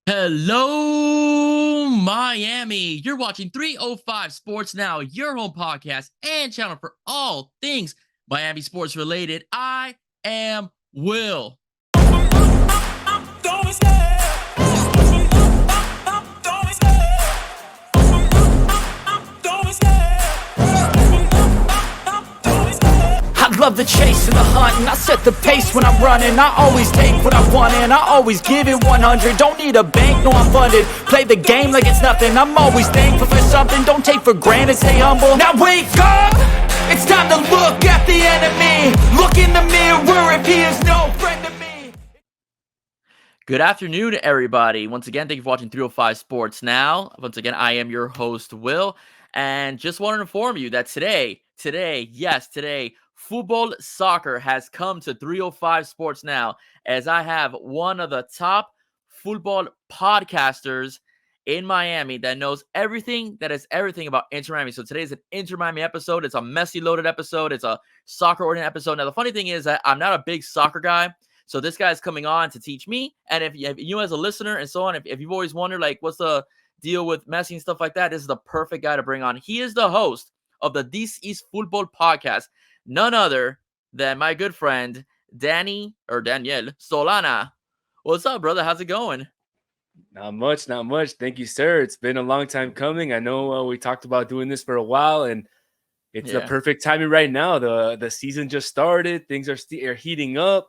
Hello, Miami. You're watching 305 Sports Now, your home podcast and channel for all things Miami sports related. I am Will. I love the chase and the hunt, and I set the pace when I'm running. I always take what I want and I always give it 100. Don't need a bank, no, I'm funded. Play the game like it's nothing. I'm always thankful for something. Don't take for granted, stay humble. Now wake up, it's time to look at the enemy. Look in the mirror if he is no friend to me. Good afternoon, everybody. Once again, thank you for watching 305 Sports Now. Once again, I am your host, Will, and just wanted to inform you that today, Futbol Soccer has come to 305 Sports Now, as I have one of the top football podcasters in Miami that knows everything about Inter Miami. So today's an Inter Miami episode. It's a Messi loaded episode. It's a soccer oriented episode. Now, the funny thing is that I'm not a big soccer guy. So this guy's coming on to teach me. And if you as a listener and so on, if you've always wondered, like, what's the deal with Messi and stuff like that, this is the perfect guy to bring on. He is the host of the This Is Futbol podcast. None other than my good friend, Daniel Solana. What's up, brother? How's it going? Not much. Thank you, sir. It's been a long time coming. I know we talked about doing this for a while, and it's the perfect timing right now. The season just started. Things are heating up.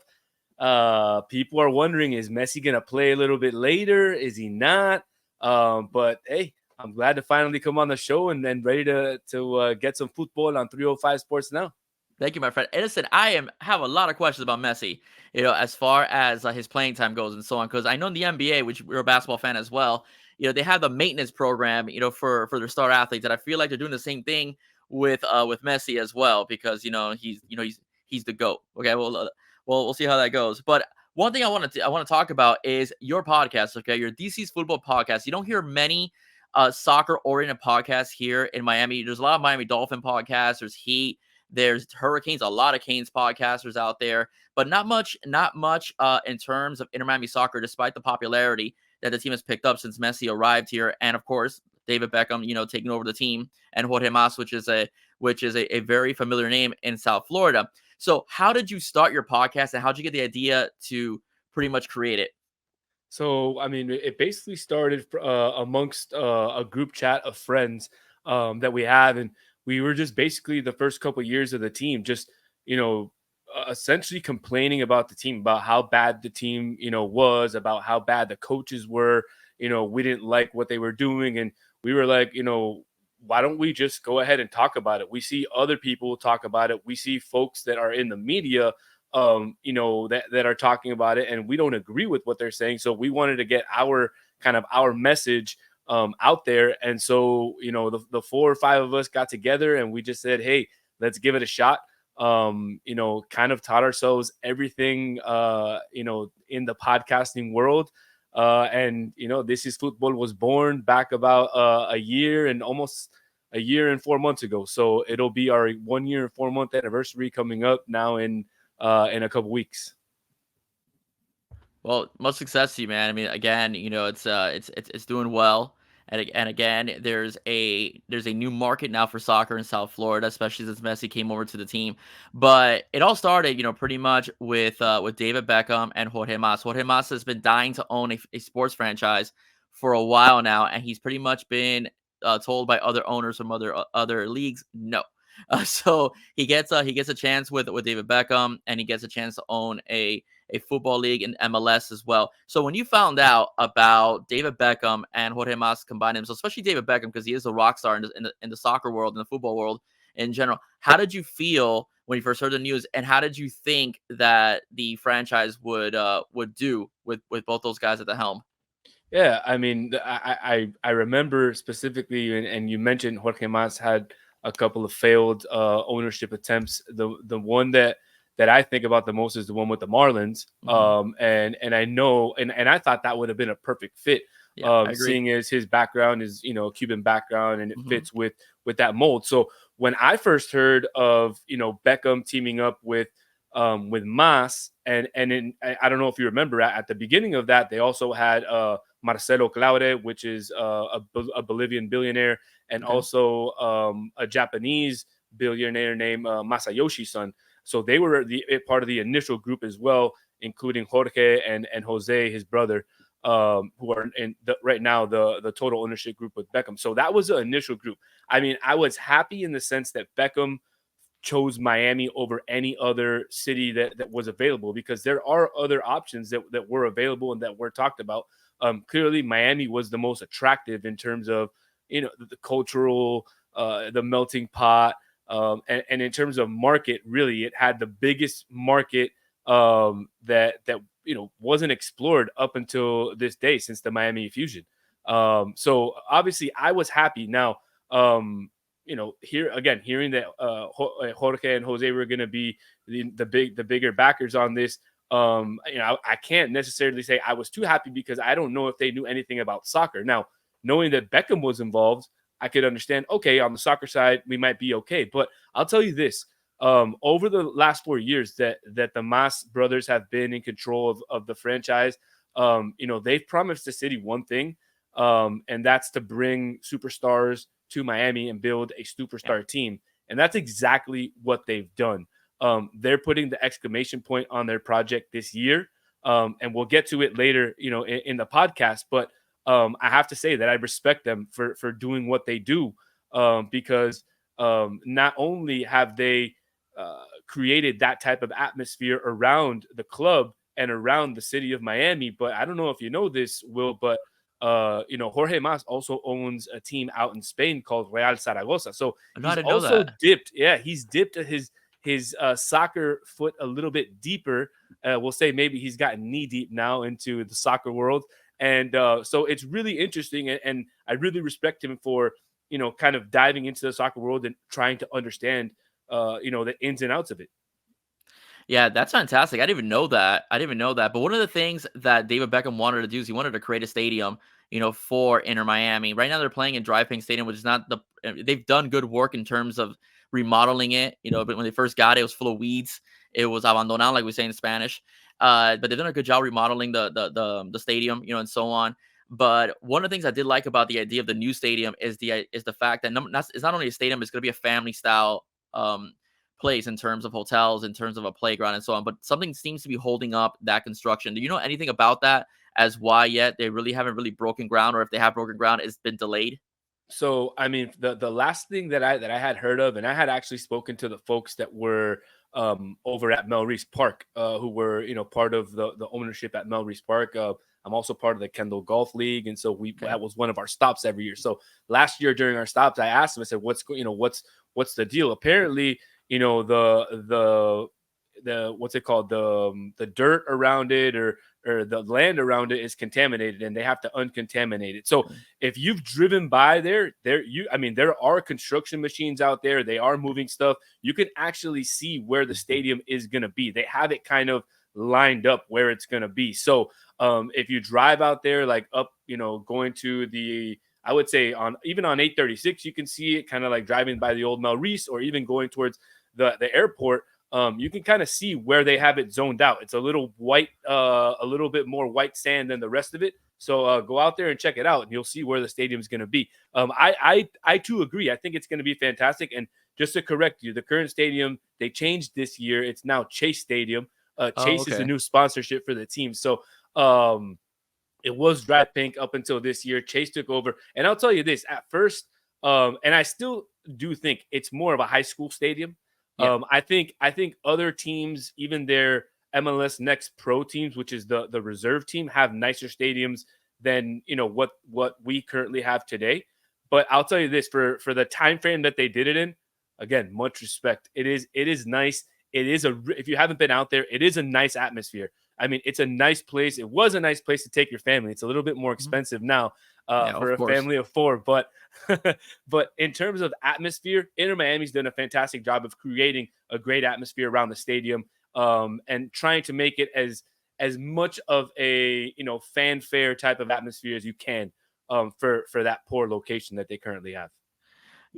People are wondering, is Messi gonna play a little bit later? Is he not? But hey, I'm glad to finally come on the show and then ready to get some football on 305 Sports Now. Thank you, my friend. And listen, have a lot of questions about Messi, as far as his playing time goes and so on. Because I know in the NBA, which we're a basketball fan as well, they have the maintenance program, for their star athletes. And I feel like they're doing the same thing with Messi as well, because he's the GOAT. Okay, well, we'll see how that goes. But one thing I want to talk about is your podcast. Okay, your DC's Football podcast. You don't hear many soccer oriented podcasts here in Miami. There's a lot of Miami Dolphin podcasts. There's Heat. There's Hurricanes, a lot of Canes podcasters out there, but not much in terms of Inter Miami soccer, despite the popularity that the team has picked up since Messi arrived here. And of course, David Beckham, taking over the team, and Jorge Mas, which is a very familiar name in South Florida. So how did you start your podcast, and how did you get the idea to pretty much create it? So, I mean, it basically started amongst a group chat of friends that we have. And we were just basically the first couple of years of the team, just, essentially complaining about the team, about how bad the team, was, about how bad the coaches were. We didn't like what they were doing. And we were like, why don't we just go ahead and talk about it? We see other people talk about it. We see folks that are in the media that are talking about it, and we don't agree with what they're saying. So we wanted to get our message out there. And so, the 4 or 5 of us got together and we just said, hey, let's give it a shot. Kind of taught ourselves everything, in the podcasting world. This Is Futbol was born back about almost a year and 4 months ago. So it'll be our 1 year and 4 month anniversary coming up now in a couple weeks. Well, much success to you, man. I mean, again, it's doing well, and again, there's a new market now for soccer in South Florida, especially since Messi came over to the team. But it all started, pretty much with David Beckham and Jorge Mas. Jorge Mas has been dying to own a sports franchise for a while now, and he's pretty much been told by other owners from other leagues, no. So he gets a chance with David Beckham, and he gets a chance to own a football league in MLS as well. So when you found out about David Beckham and Jorge Mas combining themselves, especially David Beckham, because he is a rock star in the soccer world and the football world in general, how did you feel when you first heard the news, and how did you think that the franchise would do with both those guys at the helm? Yeah, I mean, I remember specifically, and you mentioned Jorge Mas had a couple of failed ownership attempts. The one that I think about the most is the one with the Marlins. And I know, and I thought that would have been a perfect fit. Yeah, seeing as his background is, Cuban background, and it fits with that mold. So when I first heard of, Beckham teaming up with with Mas, I don't know if you remember at the beginning of that they also had Marcelo Claure, which is a Bolivian billionaire, and Okay. also a Japanese billionaire named Masayoshi Son. So they were part of the initial group as well, including Jorge and Jose, his brother, who are right now the total ownership group with Beckham. So that was the initial group. I mean, I was happy in the sense that Beckham chose Miami over any other city that was available, because there are other options that were available and that were talked about. Clearly, Miami was the most attractive in terms of the cultural, the melting pot, and in terms of market, really, it had the biggest market that wasn't explored up until this day since the Miami fusion. So obviously, I was happy. Now, here again, hearing that Jorge and Jose were going to be the bigger backers on this. I can't necessarily say I was too happy, because I don't know if they knew anything about soccer. Now, knowing that Beckham was involved, I could understand. Okay, on the soccer side, we might be okay. But I'll tell you this: over the last 4 years that the Mas brothers have been in control of the franchise, they've promised the city one thing, and that's to bring superstars to Miami and build a Yeah. superstar team. And that's exactly what they've done. They're putting the exclamation point on their project this year. And we'll get to it later, in the podcast. But I have to say that I respect them for doing what they do, because not only have they created that type of atmosphere around the club and around the city of Miami, but I don't know if you know this, Will, but Jorge Mas also owns a team out in Spain called Real Zaragoza. So No, I he's didn't know also that. dipped. Yeah, he's dipped his soccer foot a little bit deeper. We'll say maybe he's gotten knee deep now into the soccer world, and so it's really interesting. And I really respect him for kind of diving into the soccer world and trying to understand the ins and outs of it. Yeah, that's fantastic. I didn't even know that. I didn't even know that. But one of the things that David Beckham wanted to do is he wanted to create a stadium, for Inter Miami. Right now they're playing in Drive Pink Stadium, which is not they've done good work in terms of remodeling it. But when they first got it, it was full of weeds. It was abandonado, like we say in Spanish. But they've done a good job remodeling the stadium, and so on. But one of the things I did like about the idea of the new stadium is the fact that it's not only a stadium, it's going to be a family style place in terms of hotels, in terms of a playground, and so on. But something seems to be holding up that construction. Do you know anything about that, as why yet they really haven't really broken ground, or if they have broken ground, it's been delayed? So I mean, the last thing that I had heard of, and I had actually spoken to the folks that were over at Melreese Park, who were part of the ownership at Melreese Park. I'm also part of the Kendall Golf League, and so Okay. that was one of our stops every year. So last year during our stops, I asked them, I said, what's the deal? Apparently, the what's it called, the dirt around it, or the land around it is contaminated, and they have to uncontaminate it. So Okay. if you've driven by there are construction machines out there. They are moving stuff. You can actually see where the stadium is going to be. They have it kind of lined up where it's going to be. So if you drive out there, like up, going to I would say even on 836, you can see it kind of like driving by the old Melreese, or even going towards the airport. You can kind of see where they have it zoned out. It's a little white, a little bit more white sand than the rest of it. So go out there and check it out, and you'll see where the stadium is going to be. I too agree. I think it's going to be fantastic. And just to correct you, the current stadium, they changed this year. It's now Chase Stadium. Oh, Chase is the okay. new sponsorship for the team. So it was Drive Pink up until this year. Chase took over, and I'll tell you this: at first, and I still do think it's more of a high school stadium. Yeah. I think other teams, even their MLS Next Pro teams, which is the reserve team, have nicer stadiums than what we currently have today. But I'll tell you this: for the time frame that they did it in, again, much respect. It is nice. If you haven't been out there, it is a nice atmosphere. I mean, it's a nice place. It was a nice place to take your family. It's a little bit more Mhm. expensive now Yeah, for of a course. family of four, but but in terms of atmosphere, Inter Miami's done a fantastic job of creating a great atmosphere around the stadium, and trying to make it as much of a fanfare type of atmosphere as you can, for that poor location that they currently have.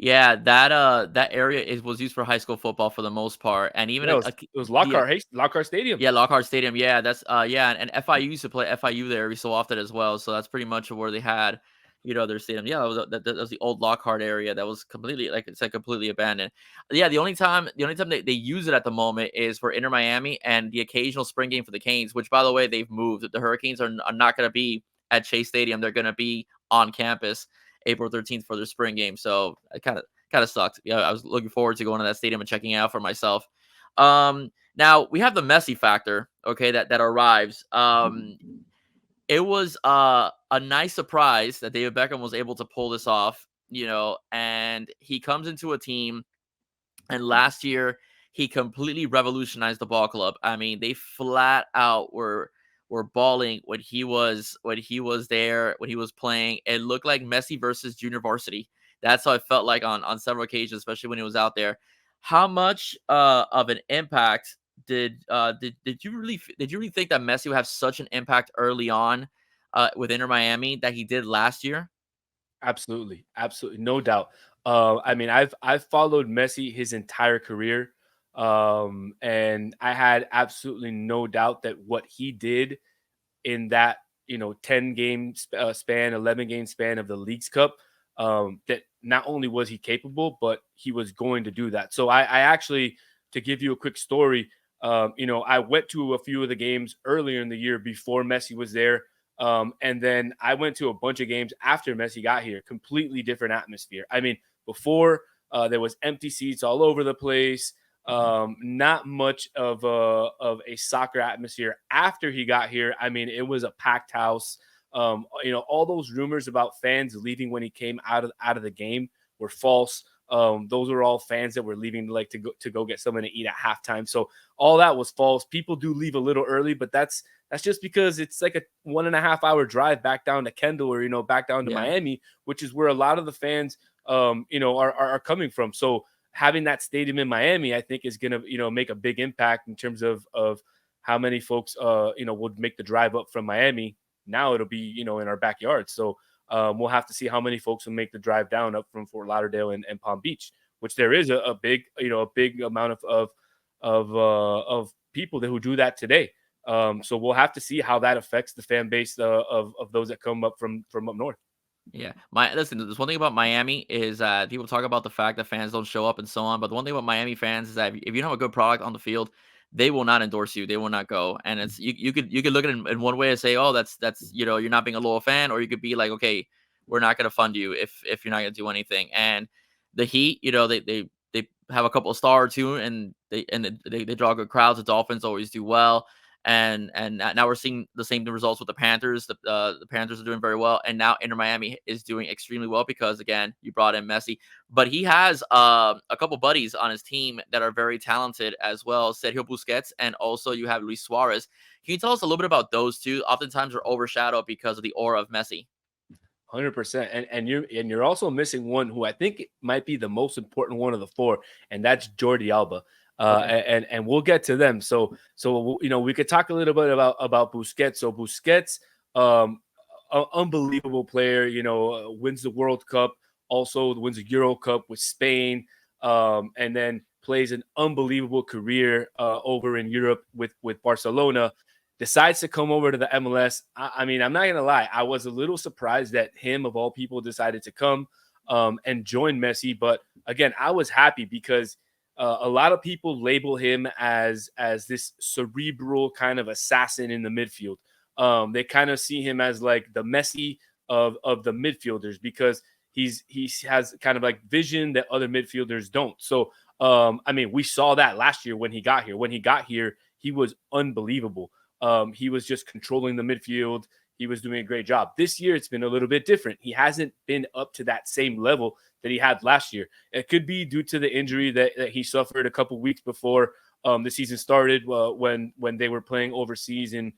Yeah, that area was used for high school football for the most part, and even Yeah, it was Lockhart Stadium. yeah, Lockhart Stadium. Yeah, that's yeah, and FIU used to play FIU there every so often as well. So that's pretty much where they had, their stadium. Yeah, that was the old Lockhart area that was completely like it's like completely abandoned. Yeah, the only time they use it at the moment is for Inter Miami and the occasional spring game for the Canes, which by the way they've moved. The Hurricanes are not going to be at Chase Stadium. They're going to be on campus April 13th for their spring game. So it kind of sucked. Yeah, I was looking forward to going to that stadium and checking it out for myself. Now we have the Messi factor, okay, that arrives. It was a nice surprise that David Beckham was able to pull this off, and he comes into a team, and last year he completely revolutionized the ball club. I mean, they flat out were balling when he was there, when he was playing. It looked like Messi versus junior varsity. That's how it felt like on several occasions, especially when he was out there. How much of an impact did you really think that Messi would have such an impact early on with Inter Miami that he did last year? Absolutely, absolutely, no doubt. I mean, I've followed Messi his entire career, and I had absolutely no doubt that what he did in that 10 game span, 11 game span of the Leagues Cup, that not only was he capable, but he was going to do that. So I actually, to give you a quick story, I went to a few of the games earlier in the year before Messi was there. And then I went to a bunch of games after Messi got here, completely different atmosphere. I mean, before there was empty seats all over the place, not much of a soccer atmosphere. After he got here, I mean, it was a packed house. All those rumors about fans leaving when he came out of the game were false. Those were all fans that were leaving like to go get something to eat at halftime. So all that was false. People do leave a little early, but that's just because it's like a 1.5 hour drive back down to Kendall or back down to Yeah. Miami, which is where a lot of the fans are coming from. So having that stadium in Miami, I think is gonna make a big impact in terms of how many folks would make the drive up from Miami. Now it'll be in our backyard. So we'll have to see how many folks will make the drive down up from Fort Lauderdale and Palm Beach, which there is a big amount of people who do that today. So we'll have to see how that affects the fan base of those that come up from up north. Yeah. Listen, there's one thing about Miami is people talk about the fact that fans don't show up and so on, but the one thing about Miami fans is that if you don't have a good product on the field, they will not endorse you. They will not go. And it's you could look at it in one way and say, "Oh, that's you're not being a loyal fan," or you could be like, "Okay, we're not going to fund you if you're not going to do anything." And the Heat, they have a couple of stars too, and they draw good crowds. The Dolphins always do well. And now we're seeing the same results with the Panthers. The Panthers are doing very well, and now Inter Miami is doing extremely well because again, you brought in Messi, but he has a couple buddies on his team that are very talented as well. Sergio Busquets, and also you have Luis Suarez. Can you tell us a little bit about those two? Oftentimes, are overshadowed because of the aura of Messi. 100%. And you're also missing one who I think might be the most important one of the four, and that's Jordi Alba. Okay. And we'll get to them. So we could talk a little bit about Busquets. So Busquets, unbelievable player. Wins the World Cup, also wins a Euro Cup with Spain, and then plays an unbelievable career over in Europe with Barcelona. Decides to come over to the MLS. I mean, I'm not gonna lie, I was a little surprised that him of all people decided to come and join Messi. But again, I was happy because a lot of people label him as this cerebral kind of assassin in the midfield. They kind of see him as like the Messi of the midfielders because he has kind of like vision that other midfielders don't. So I mean, we saw that last year when he got here. When he got here, he was unbelievable. He was just controlling the midfield. He was doing a great job. This year, it's been a little bit different. He hasn't been up to that same level that he had last year. It could be due to the injury that he suffered a couple weeks before the season started when they were playing overseas in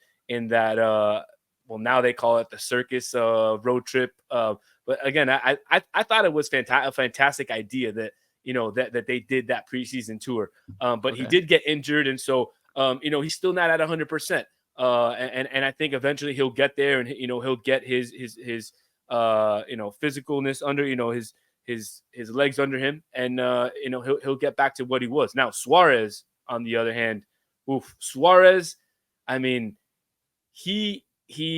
that well, now they call it the circus road trip. But again, I thought it was a fantastic idea that that they did that preseason tour. But he Okay. did get injured, and so he's still not at 100%. And I think eventually he'll get there, and he'll get his physicalness under his his legs under him, and he'll get back to what he was. Now Suarez, on the other hand, Suarez, I mean, he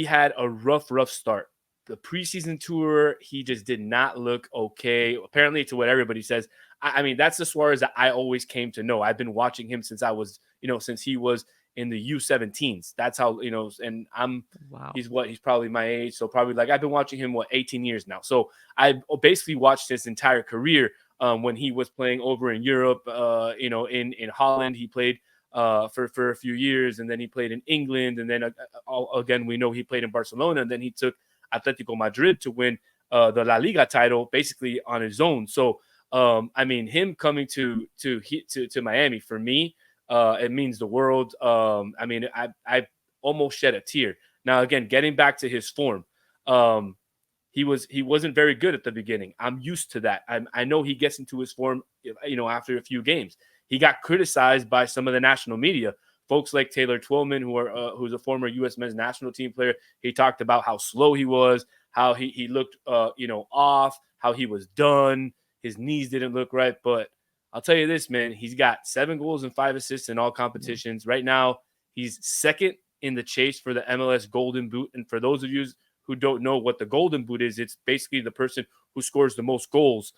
had a rough start. The preseason tour, he just did not look okay. Apparently, to what everybody says, I mean, that's the Suarez that I always came to know. I've been watching him since since he was in the U17s. That's how, and Wow. he's probably my age. So probably like I've been watching him, 18 years now. So I basically watched his entire career when he was playing over in Europe, in Holland. He played for a few years, and then he played in England. And then again, we know he played in Barcelona, and then he took Atletico Madrid to win the La Liga title basically on his own. So, I mean, him coming to Miami, for me, it means the world. I mean, I almost shed a tear. Now, again, getting back to his form, he wasn't very good at the beginning. I'm used to that. I know he gets into his form, after a few games. He got criticized by some of the national media. Folks like Taylor Twellman, who's a former U.S. men's national team player. He talked about how slow he was, how he looked, off, how he was done. His knees didn't look right. But I'll tell you this, man, he's got 7 goals and 5 assists in all competitions. Right now, he's second in the chase for the MLS Golden Boot. And for those of you who don't know what the Golden Boot is, it's basically the person who scores the most goals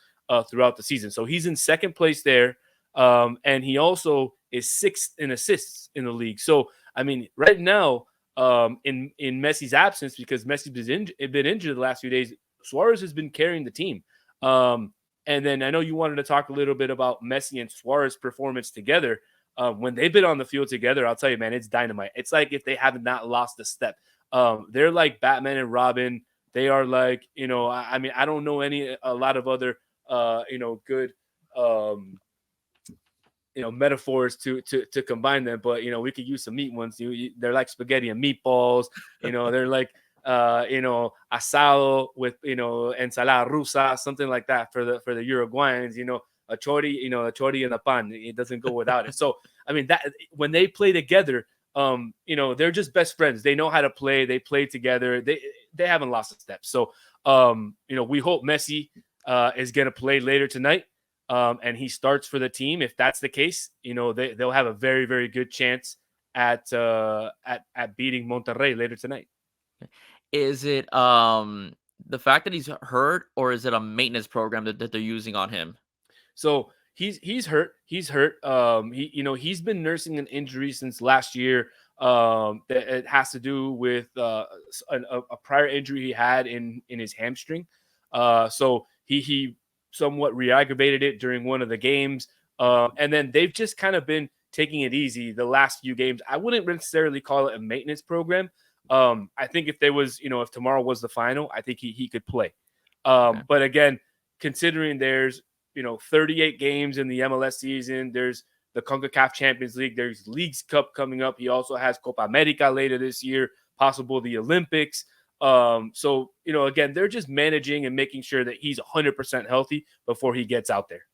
throughout the season. So he's in second place there. And he also is 6th in assists in the league. So, I mean, right now, in Messi's absence, because Messi's been injured the last few days, Suarez has been carrying the team. And then I know you wanted to talk a little bit about Messi and Suarez performance together. When they've been on the field together, I'll tell you, man, it's dynamite. It's like if they have not lost a step. They're like Batman and Robin. They are like, I mean, I don't know a lot of other, good, metaphors to combine them, but we could use some neat ones. They're like spaghetti and meatballs. They're like asado with ensalada rusa, something like that for the Uruguayans. A chori and a pan. It doesn't go without it. So I mean, that when they play together, they're just best friends. They know how to play. They play together. They haven't lost a step. So we hope Messi is gonna play later tonight. And he starts for the team. If that's the case, they'll have a very, very good chance at beating Monterrey later tonight. Is it the fact that he's hurt, or is it a maintenance program that they're using on him? So he's hurt. He's hurt. He's been nursing an injury since last year. That it has to do with a prior injury he had in his hamstring. So he somewhat re-aggravated it during one of the games. And then they've just kind of been taking it easy the last few games. I wouldn't necessarily call it a maintenance program. I think if there was, if tomorrow was the final, I think he could play. Okay. But again, considering there's, 38 games in the MLS season, there's the CONCACAF Champions League, there's Leagues Cup coming up. He also has Copa America later this year, possible the Olympics. So, again, they're just managing and making sure that he's 100% healthy before he gets out there.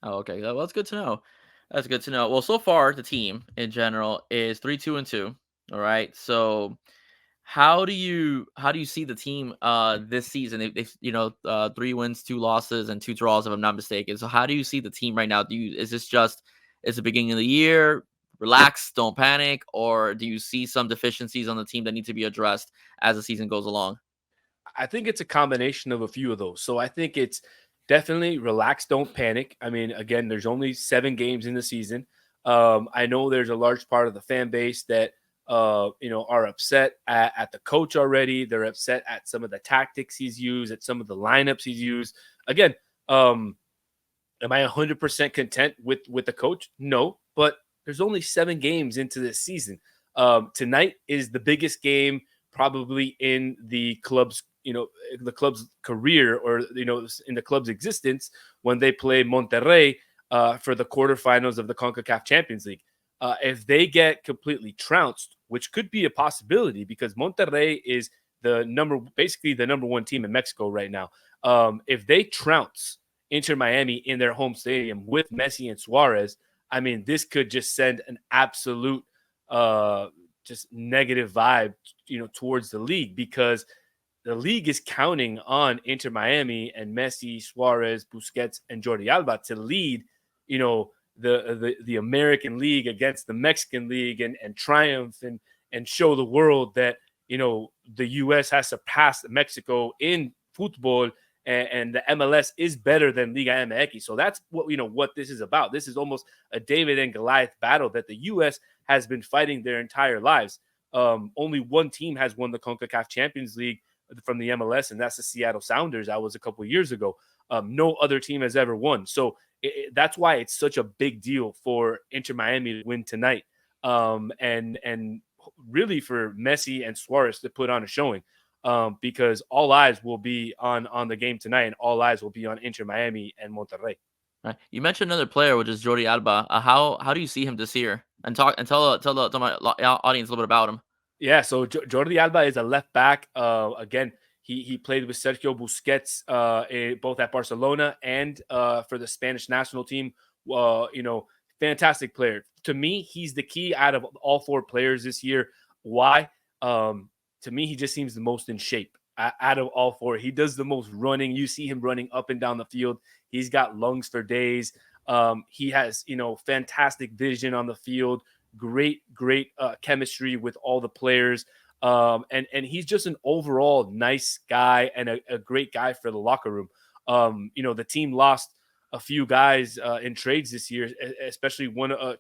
Oh, okay. Well, that's good to know. That's good to know. Well, so far the team in general is 3-2-2. All right. So how do you see the team this season? They've 3 wins, 2 losses, and 2 draws, if I'm not mistaken. So how do you see the team right now? Is this just the beginning of the year? Relax, don't panic, or do you see some deficiencies on the team that need to be addressed as the season goes along? I think it's a combination of a few of those. So I think it's definitely relax, don't panic. I mean, again, there's only 7 games in the season. I know there's a large part of the fan base that are upset at the coach already. They're upset at some of the tactics he's used, at some of the lineups he's used. Again, am I 100% content with the coach? No, but there's only 7 games into this season. Tonight is the biggest game probably in the club's career, or in the club's existence, when they play Monterrey for the quarterfinals of the CONCACAF Champions League. If they get completely trounced, which could be a possibility because Monterrey is basically the number 1 team in Mexico right now. If they trounce Inter Miami in their home stadium with Messi and Suarez, I mean, this could just send an absolute just negative vibe, towards the league, because the league is counting on Inter Miami and Messi, Suarez, Busquets, and Jordi Alba to lead, the American League against the Mexican League and triumph and show the world that the U.S. has surpassed Mexico in football, and the MLS is better than Liga MX. So that's what this is about. This is almost a David and Goliath battle that the U.S. has been fighting their entire lives. Only one team has won the CONCACAF Champions League from the MLS, and that's the Seattle Sounders. That was a couple of years ago. No other team has ever won. So that's why it's such a big deal for Inter Miami to win tonight, and really for Messi and Suarez to put on a showing, because all eyes will be on the game tonight, and all eyes will be on Inter Miami and Monterrey. Right. You mentioned another player, which is Jordi Alba. How do you see him this year? And tell my audience a little bit about him. Yeah, so Jordi Alba is a left back. Again, he played with Sergio Busquets, both at Barcelona and for the Spanish national team. Fantastic player. To me, he's the key out of all four players this year. Why? To me, he just seems the most in shape out of all four. He does the most running. You see him running up and down the field. He's got lungs for days. He has, fantastic vision on the field. Great chemistry with all the players. And he's just an overall nice guy and a great guy for the locker room. The team lost a few guys in trades this year, especially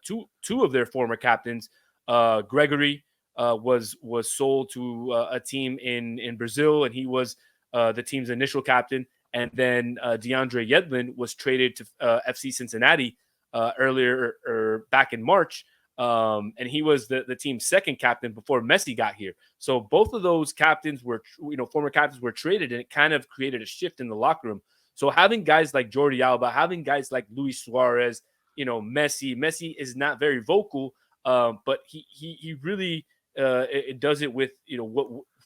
two of their former captains. Gregory was sold to a team in Brazil, and he was the team's initial captain. And then DeAndre Yedlin was traded to FC Cincinnati earlier or back in March. And he was the team's second captain before Messi got here. So both of those captains were, former captains were traded, and it kind of created a shift in the locker room. So having guys like Jordi Alba, having guys like Luis Suarez, Messi is not very vocal, but he really it does it with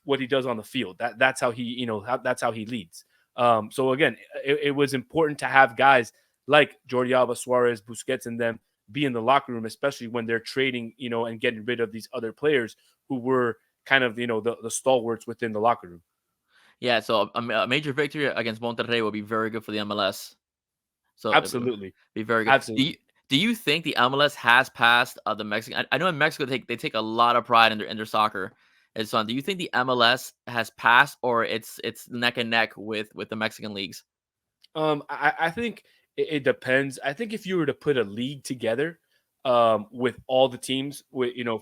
what he does on the field. That's how he that's how he leads. So again, it was important to have guys like Jordi Alba, Suarez, Busquets, and them be in the locker room, especially when they're trading, and getting rid of these other players who were kind of, the stalwarts within the locker room. Yeah, so a major victory against Monterrey will be very good for the MLS. So Absolutely, be very good. Absolutely. Do you think the MLS has passed the Mexican? I know in Mexico they take a lot of pride in their soccer. And so, do you think the MLS has passed, or it's neck and neck with the Mexican leagues? I think it depends. I think if you were to put a league together, with all the teams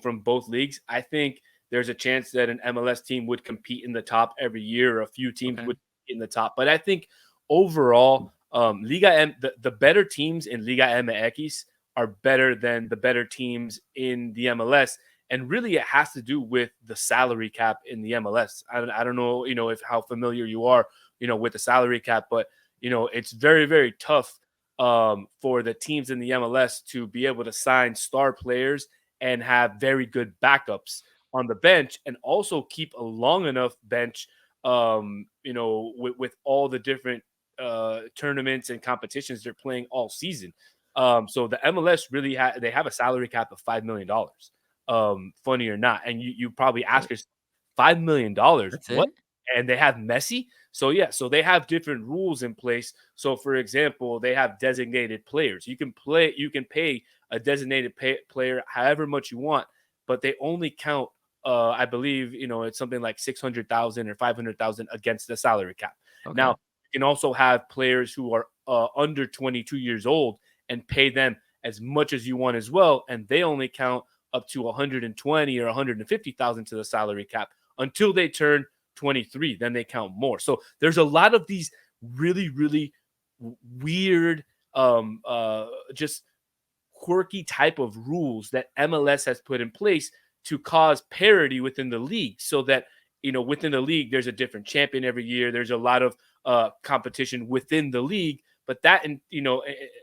from both leagues, I think there's a chance that an MLS team would compete in the top every year, or a few teams would compete in the top. But I think overall, the better teams in Liga MX are better than the better teams in the MLS. And really, it has to do with the salary cap in the MLS. I don't know, if how familiar you are, with the salary cap, but it's very, very tough for the teams in the MLS to be able to sign star players and have very good backups on the bench, and also keep a long enough bench, with all the different tournaments and competitions they're playing all season. So the MLS really they have a salary cap of $5 million. Funny or not, and you probably ask yourself, $5 million. What? It? And they have Messi. So so they have different rules in place. So for example, they have designated players. You can pay a designated player however much you want, but they only count. I believe it's something like 600,000 or 500,000 against the salary cap. Okay. Now you can also have players who are under 22 years old and pay them as much as you want as well, and they only count up to 120 or 150,000 to the salary cap until they turn 23. Then they count more. So there's a lot of these really, really weird, just quirky type of rules that MLS has put in place to cause parity within the league, so that within the league there's a different champion every year. There's a lot of competition within the league, but that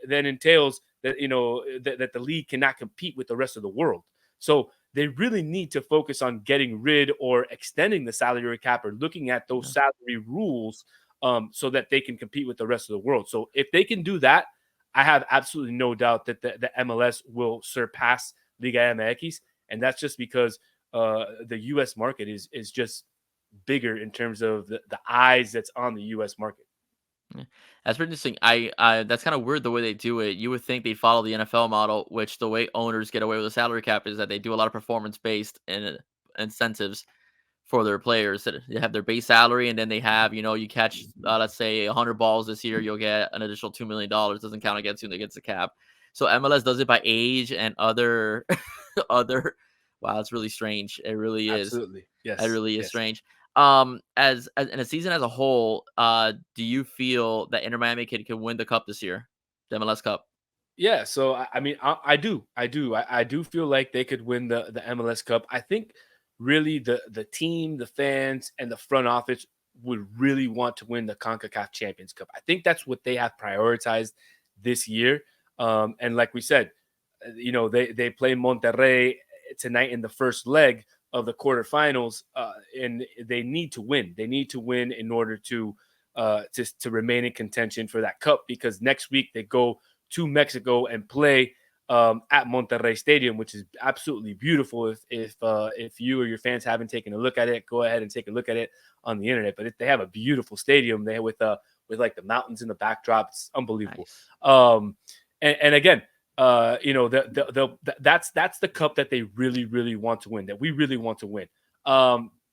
then entails that that the league cannot compete with the rest of the world. So they really need to focus on getting rid or extending the salary cap, or looking at those salary rules, so that they can compete with the rest of the world. So if they can do that, I have absolutely no doubt that the MLS will surpass Liga MX. And that's just because the U.S. market is just bigger in terms of the eyes that's on the U.S. market. Yeah. That's pretty interesting. I that's kind of weird the way they do it. You would think they follow the NFL model, which the way owners get away with a salary cap is that they do a lot of performance based and incentives for their players. That they have their base salary, and then they have, you catch, let's say 100 balls this year, you'll get an additional $2 million. Doesn't count against you against the cap. So MLS does it by age and other other. Wow, it's really strange. It really is. Absolutely. It Yes. really is Yes. strange. As in a season as a whole, do you feel that Inter Miami can win the cup this year, the MLS Cup? Yeah, so I mean, I do feel like they could win the MLS Cup. I think really the team, the fans, and the front office would really want to win the CONCACAF Champions Cup. I think that's what they have prioritized this year. And like we said, they play Monterrey tonight in the first leg of the quarterfinals, and they need to win. They need to win in order to remain in contention for that cup, because next week they go to Mexico and play at Monterrey Stadium, which is absolutely beautiful. If you or your fans haven't taken a look at it, go ahead and take a look at it on the internet. But they have a beautiful stadium there with like the mountains in the backdrop. It's unbelievable. Nice. And again, that's the cup that they really, really want to win, that we really want to win.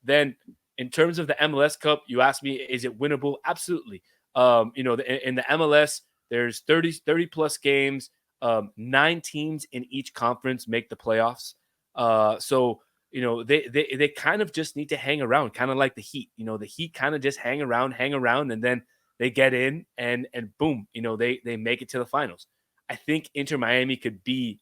Then in terms of the MLS Cup, you asked me, is it winnable? Absolutely. In the MLS, there's 30 plus games. 9 teams in each conference make the playoffs. So they kind of just need to hang around, kind of like the Heat. The Heat kind of just hang around, and then they get in and boom, they make it to the finals. I think Inter Miami could be,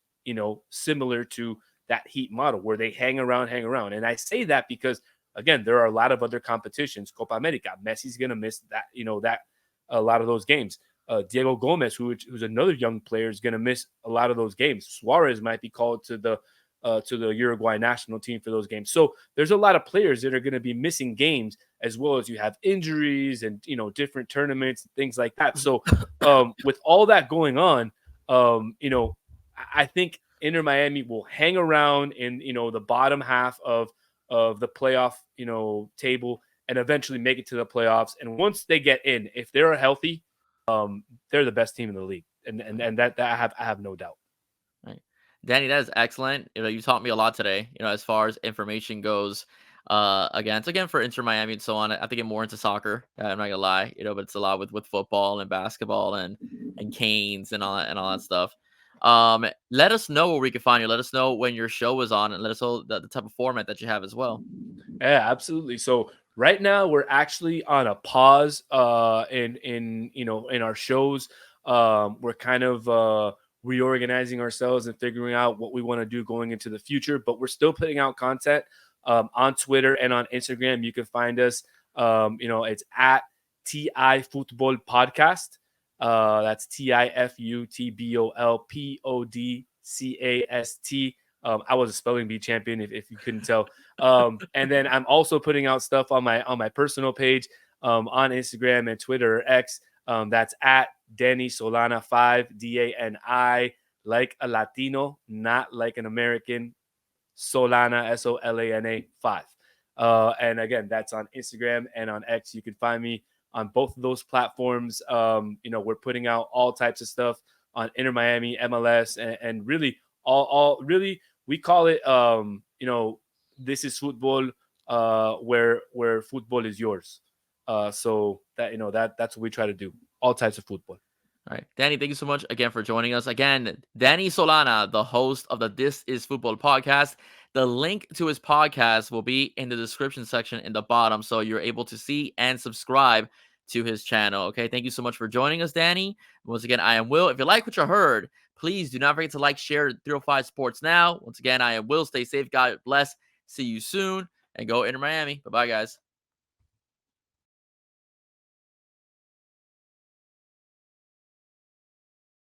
similar to that Heat model where they hang around. And I say that because, again, there are a lot of other competitions. Copa America, Messi's going to miss that, that a lot of those games. Diego Gomez, who's another young player, is going to miss a lot of those games. Suarez might be called to the Uruguay national team for those games. So there's a lot of players that are going to be missing games, as well as you have injuries and different tournaments and things like that. So with all that going on, I think Inter Miami will hang around in the bottom half of the playoff table and eventually make it to the playoffs. And once they get in, if they're healthy, they're the best team in the league, and that I have no doubt. Right. Danny, that is excellent. You taught me a lot today, as far as information goes. Again, for Inter Miami and so on, I think I'm more into soccer. I'm not gonna lie, but it's a lot with football and basketball and canes and all that stuff. Let us know where we can find you. Let us know when your show is on, and let us know the type of format that you have as well. Yeah, absolutely. So right now we're actually on a pause in our shows. We're kind of reorganizing ourselves and figuring out what we want to do going into the future, but we're still putting out content on Twitter and on Instagram. You can find us. It's at TI Futbol Podcast. That's TIFUTBOLPODCAST. I was a spelling bee champion, if you couldn't tell. And then I'm also putting out stuff on my personal page on Instagram and Twitter or X. That's at Dani Solana 5, DANI, like a Latino, not like an American. Solana, SOLANA 5. And again, that's on Instagram and on X. You can find me on both of those platforms. We're putting out all types of stuff on Inter Miami, MLS, and really all really, we call it this is football, where football is yours. So that that's what we try to do. All types of football. All right, Danny, thank you so much again for joining us. Again, Dani Solana, the host of the This Is Futbol podcast. The link to his podcast will be in the description section in the bottom, so you're able to see and subscribe to his channel. Okay, thank you so much for joining us, Danny. Once again, I am Will. If you like what you heard, please do not forget to like, share 305 Sports Now. Once again, I am Will. Stay safe. God bless. See you soon. And go Inter Miami. Bye-bye, guys.